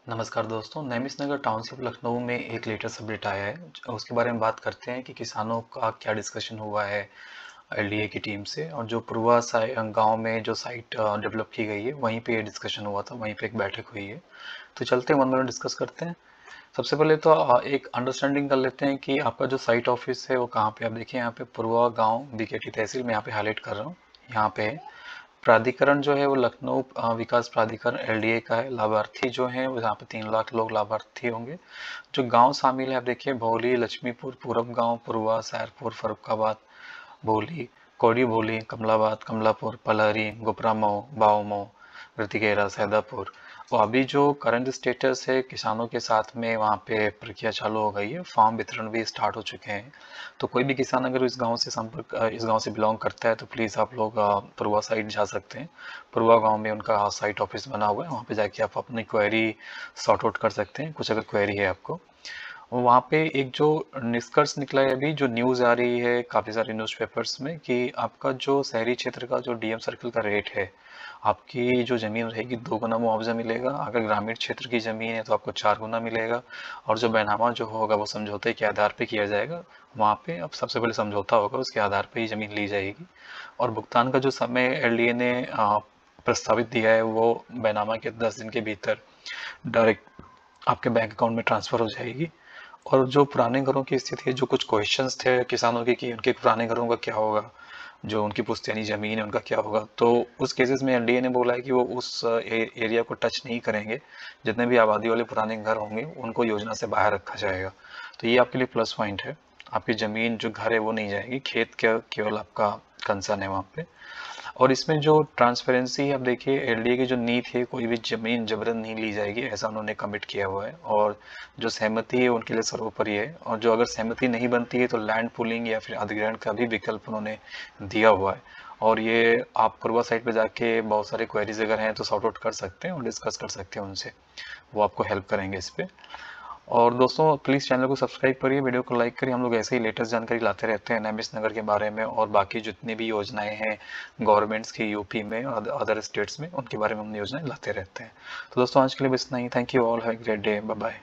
नमस्कार दोस्तों, नैमिष नगर टाउनशिप लखनऊ में एक लेटेस्ट अपडेट आया है। उसके बारे में बात करते हैं कि किसानों का क्या डिस्कशन हुआ है एलडीए की टीम से, और जो पूर्वा गांव में जो साइट डेवलप की गई है वहीं पे ये डिस्कशन हुआ था, वहीं पे एक बैठक हुई है। तो चलते हैं वन बाय वन डिस्कस करते हैं। सबसे पहले तो एक अंडरस्टैंडिंग कर लेते हैं कि आपका जो साइट ऑफिस है वो कहाँ पे। आप देखिए यहाँ पे पूर्वा गाँव बीकेटी तहसील में यहाँ पे हाईलाइट कर रहा हूँ। यहाँ पे है। प्राधिकरण जो है वो लखनऊ विकास प्राधिकरण एलडीए का है। लाभार्थी जो हैं वो यहाँ पे 3 लाख लोग लाभार्थी होंगे। जो गांव शामिल है आप देखिए, भोली, लक्ष्मीपुर, पूरब गांव, पूर्वा, सैरपुर, फर्रुखाबाद, भोली, कोड़ी भोली, कमलाबाद, कमलापुर, पलहरी, गुपरामऊ, बावमऊ, ऋतिकेरा, सैदापुर। और अभी जो करंट स्टेटस है, किसानों के साथ में वहाँ पे प्रक्रिया चालू हो गई है, फॉर्म वितरण भी स्टार्ट हो चुके हैं। तो कोई भी किसान अगर इस गांव से बिलोंग करता है तो प्लीज़ आप लोग पूर्वा साइड जा सकते हैं। पूर्वा गांव में उनका साइट ऑफिस बना हुआ है, वहाँ पे जाके आप अपनी क्वेरी सॉर्ट आउट कर सकते हैं, कुछ अगर क्वेरी है आपको। वहाँ पे एक जो निष्कर्ष निकला है, अभी जो न्यूज़ आ रही है काफ़ी सारे न्यूज़पेपर्स में, कि आपका जो शहरी क्षेत्र का जो डीएम सर्कल का रेट है, आपकी जो ज़मीन रहेगी 2 गुना मुआवजा मिलेगा। अगर ग्रामीण क्षेत्र की ज़मीन है तो आपको 4 गुना मिलेगा। और जो बैनामा जो होगा वो समझौते के आधार पे किया जाएगा। वहाँ पे अब सबसे पहले समझौता होगा, उसके आधार पे ही ज़मीन ली जाएगी। और भुगतान का जो समय एलडीए ने प्रस्तावित दिया है वो बैनामा के 10 दिन के भीतर डायरेक्ट आपके बैंक अकाउंट में ट्रांसफ़र हो जाएगी। और जो पुराने घरों की स्थिति है, जो कुछ क्वेश्चंस थे किसानों के कि उनके पुराने घरों का क्या होगा, जो उनकी पुश्तैनी ज़मीन है उनका क्या होगा, तो उस केसेस में एलडीए ने बोला है कि वो उस एरिया को टच नहीं करेंगे। जितने भी आबादी वाले पुराने घर होंगे उनको योजना से बाहर रखा जाएगा। तो ये आपके लिए प्लस पॉइंट है। आपकी ज़मीन जो घर है वो नहीं जाएगी, खेत का केवल आपका कंसर्न है वहाँ पे। और इसमें जो ट्रांसपेरेंसी है, आप देखिए एलडीए की जो नीति है, कोई भी जमीन जबरन नहीं ली जाएगी, ऐसा उन्होंने कमिट किया हुआ है। और जो सहमति है उनके लिए सर्वोपरि है। और जो अगर सहमति नहीं बनती है तो लैंड पूलिंग या फिर अधिग्रहण का भी विकल्प उन्होंने दिया हुआ है। और ये आप पूर्वा साइड पे जाके बहुत सारे क्वेरीज अगर हैं तो सॉर्ट आउट कर सकते हैं और डिस्कस कर सकते हैं उनसे, वो आपको हेल्प करेंगे इस पे। और दोस्तों प्लीज़ चैनल को सब्सक्राइब करिए, वीडियो को लाइक करिए। हम लोग ऐसे ही लेटेस्ट जानकारी लाते रहते हैं नैमिष नगर के बारे में, और बाकी जितनी भी योजनाएं हैं गवर्नमेंट्स की यूपी में और अदर स्टेट्स में, उनके बारे में हम योजनाएं लाते रहते हैं। तो दोस्तों आज के लिए बस इतना ही। Thank you all, have a great day, bye bye.